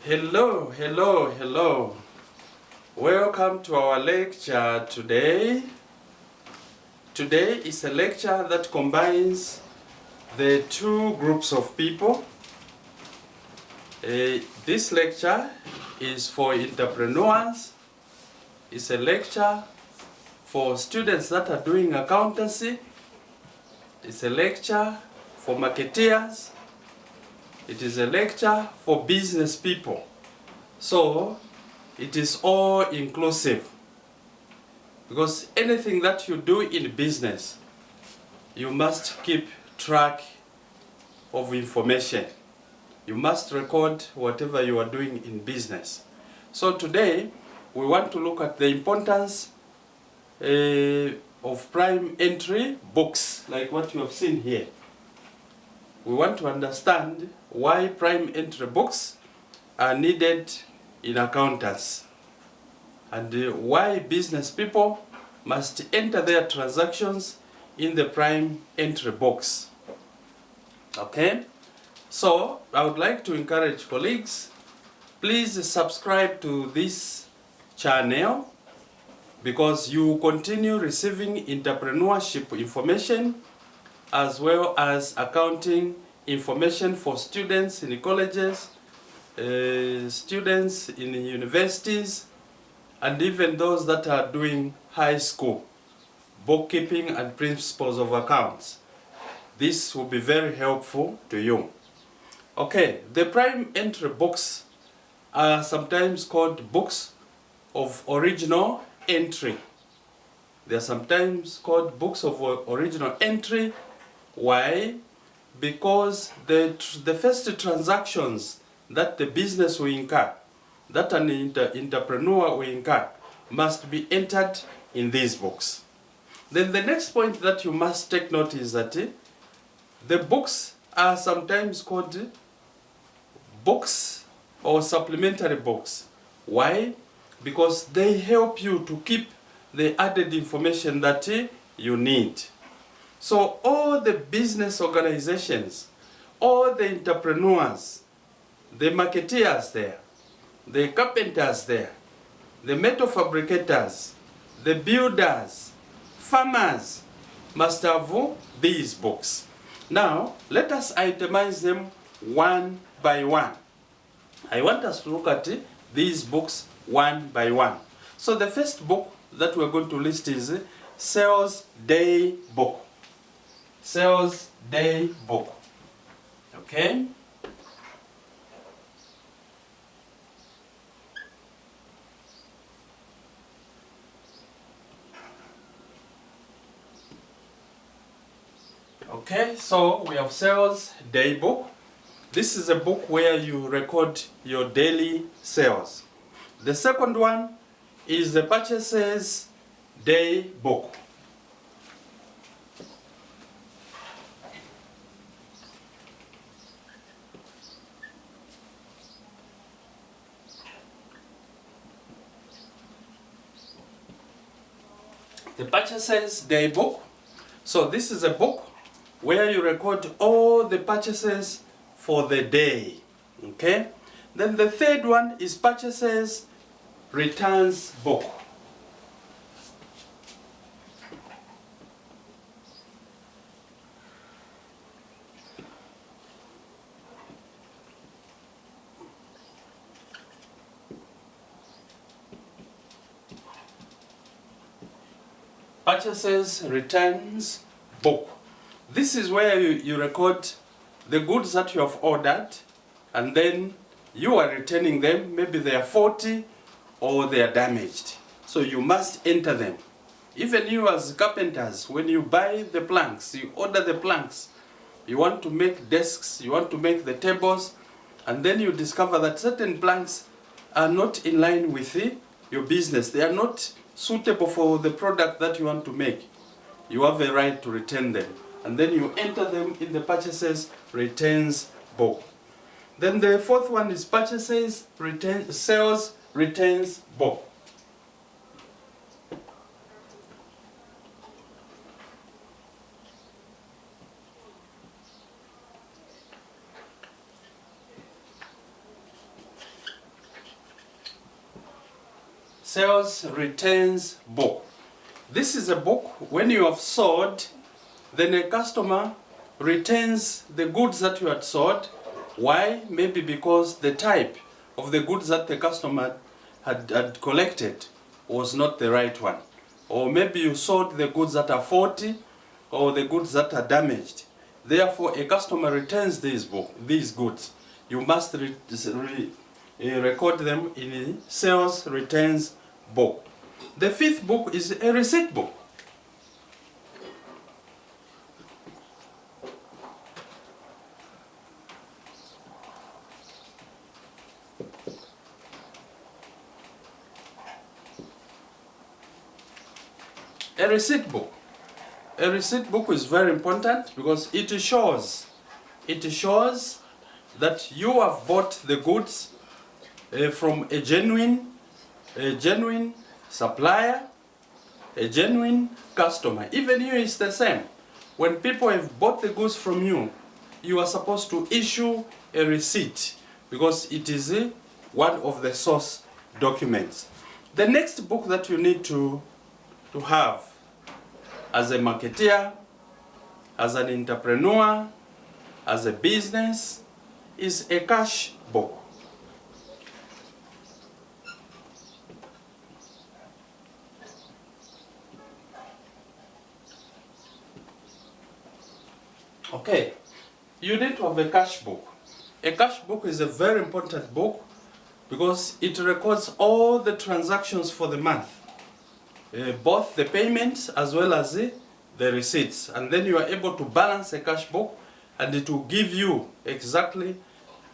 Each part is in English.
Hello, hello, hello. Welcome to our lecture today. Today is a lecture that combines the two groups of people. This lecture is for entrepreneurs. It's a lecture for students that are doing accountancy. It's a lecture for marketeers. It is a lecture for business people. So it is all inclusive, because anything that you do in business, you must keep track of information. You must record whatever you are doing in business. So today we want to look at the importance of prime entry books, like what you have seen here. We want to understand why prime entry books are needed in accountants, and why business people must enter their transactions in the prime entry box. Okay, so I would like to encourage colleagues, please subscribe to this channel, because you continue receiving entrepreneurship information as well as accounting information for students in colleges, students in universities, and even those that are doing high school, bookkeeping and principles of accounts. This will be very helpful to you. Okay, the prime entry books are sometimes called books of original entry. They are sometimes called books of original entry. Why? Because the first transactions that the business will incur, that an entrepreneur will incur, must be entered in these books. Then the next point that you must take note is that the books are sometimes called books or supplementary books. Why? Because they help you to keep the added information that you need. So all the business organizations, all the entrepreneurs, the marketeers there, the carpenters there, the metal fabricators, the builders, farmers must have these books. Now, let us itemize them one by one. I want us to look at these books one by one. So the first book that we're going to list is Sales Day Book. Sales Day Book. Okay? Okay, so we have Sales Day Book. This is a book where you record your daily sales. The second one is the Purchases Day Book. The Purchases Day Book. So this is a book where you record all the purchases for the day. Okay? Then the third one is Purchases Returns Book. Purchases Returns Book. This is where you record the goods that you have ordered, and then you are returning them. Maybe they are faulty or they are damaged. So you must enter them. Even you as carpenters, when you buy the planks, you order the planks, you want to make desks, you want to make the tables, and then you discover that certain planks are not in line with your business. They are not suitable for the product that you want to make. You have a right to return them. And then you enter them in the Purchases Returns Book. Then the fourth one is Sales Returns Book. sales returns book. This is a book when you have sold, then a customer returns the goods that you had sold. Why? Maybe because the type of the goods that the customer had collected was not the right one. Or maybe you sold the goods that are faulty or the goods that are damaged. Therefore, a customer returns these goods. You must record them in a sales returns book. The fifth book is a receipt book. A receipt book. A receipt book is very important because it shows that you have bought the goods from a genuine supplier, a genuine customer. Even you is the same. When people have bought the goods from you, you are supposed to issue a receipt because it is one of the source documents. The next book that you need to have as a marketeer, as an entrepreneur, as a business, is a cash book. Okay, you need to have a cash book. A cash book is a very important book because it records all the transactions for the month. Both the payments as well as the receipts, and then you are able to balance a cash book, and it will give you exactly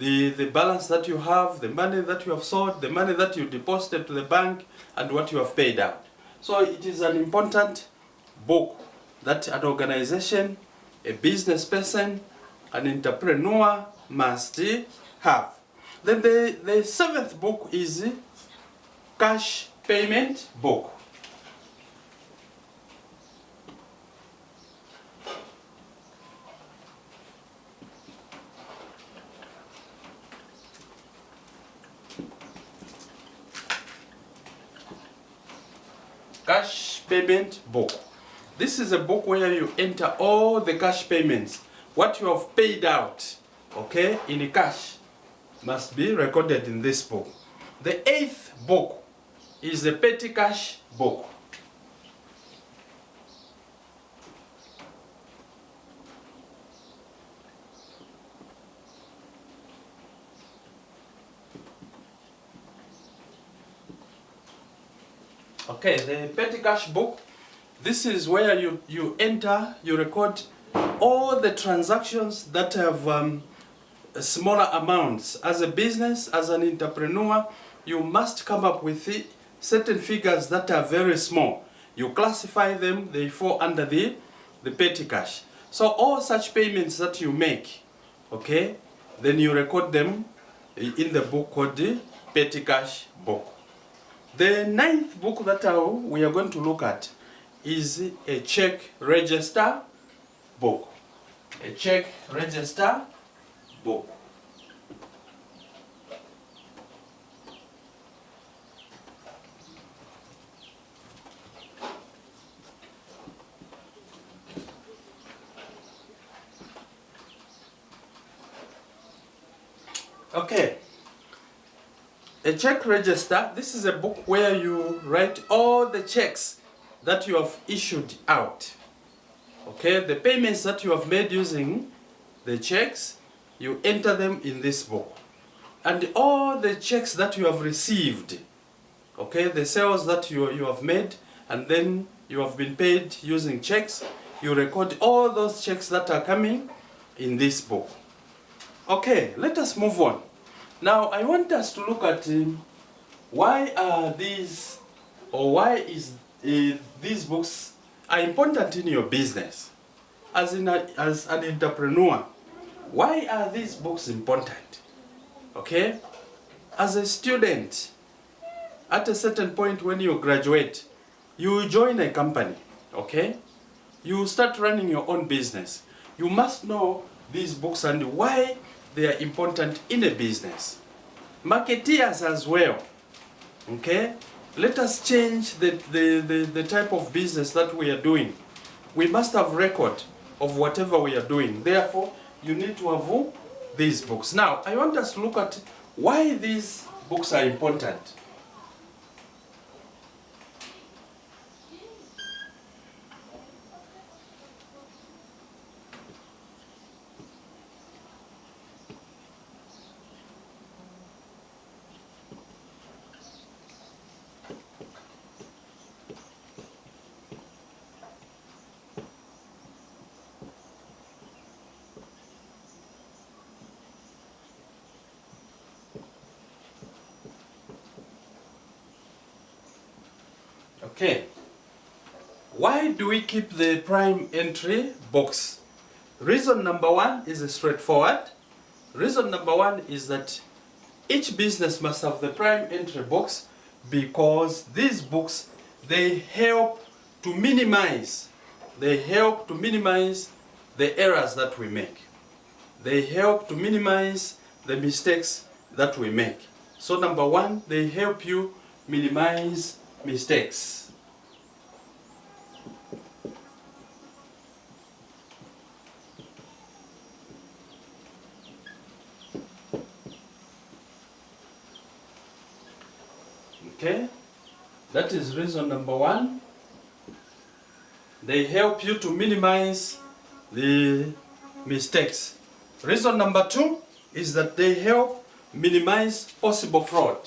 the balance that you have, the money that you have sold, the money that you deposited to the bank, and what you have paid out. So it is an important book that an organization, a business person, an entrepreneur must have. Then the seventh book is cash payment book. Cash payment book. This is a book where you enter all the cash payments, what you have paid out, okay, in cash, must be recorded in this book. The eighth book is the petty cash book. Okay, the petty cash book, this is where you enter, you record all the transactions that have smaller amounts. As a business, as an entrepreneur, you must come up with certain figures that are very small. You classify them, they fall under the petty cash. So all such payments that you make, okay, then you record them in the book called the petty cash book. The ninth book that we are going to look at is a check register book. A check register book. Okay. A check register, this is a book where you write all the checks that you have issued out. Okay, the payments that you have made using the checks, you enter them in this book. And all the checks that you have received, okay, the sales that you have made, and then you have been paid using checks, you record all those checks that are coming in this book. Okay, let us move on. Now, I want us to look at why are these, or why is these books are important in your business. As an entrepreneur, why are these books important? Okay? As a student, at a certain point when you graduate, you join a company, okay? You start running your own business. You must know these books and why they are important in a business. Marketeers as well, okay? let us change the type of business that we are doing. We must have record of whatever we are doing. Therefore, you need to have these books. Now, I want us to look at why these books are important. Okay, why do we keep the prime entry box? Reason number one is straightforward. Reason number one is that each business must have the prime entry box because these books, they help to minimize the errors that we make. They help to minimize the mistakes that we make. So number one, they help you minimize mistakes. Okay, that is reason number one. They help you to minimize the mistakes. Reason number two is that they help minimize possible fraud.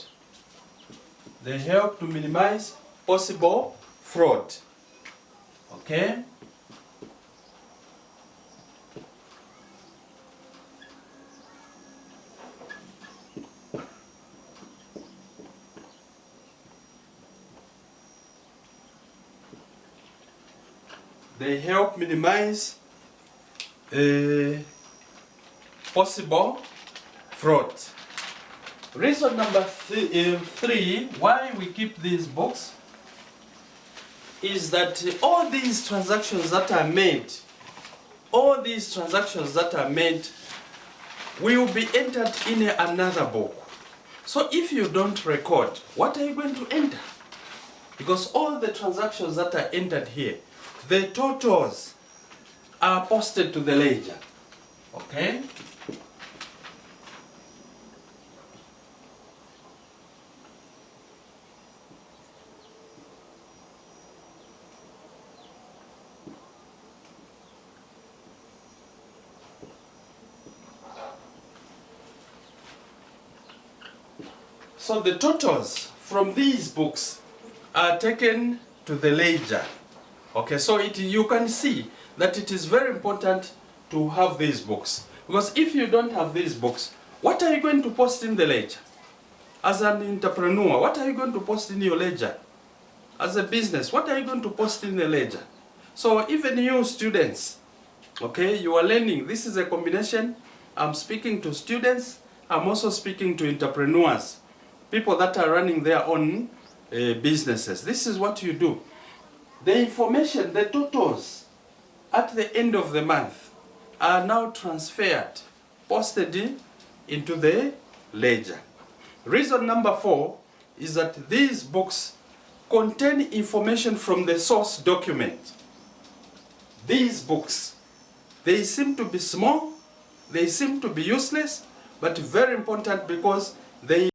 They help to minimize possible fraud. Okay? They help minimize possible fraud. Reason number three, why we keep these books, is that all these transactions that are made, will be entered in another book. So if you don't record, what are you going to enter? Because all the transactions that are entered here, the totals are posted to the ledger. Okay? So the totals from these books are taken to the ledger. Okay, so you can see that it is very important to have these books. Because if you don't have these books, what are you going to post in the ledger? As an entrepreneur, what are you going to post in your ledger? As a business, what are you going to post in the ledger? So even you students, okay, you are learning. This is a combination. I'm speaking to students. I'm also speaking to entrepreneurs, people that are running their own businesses. This is what you do. The information, the totals at the end of the month are now transferred, posted into the ledger. Reason number four is that these books contain information from the source document. These books, they seem to be small, they seem to be useless, but very important because they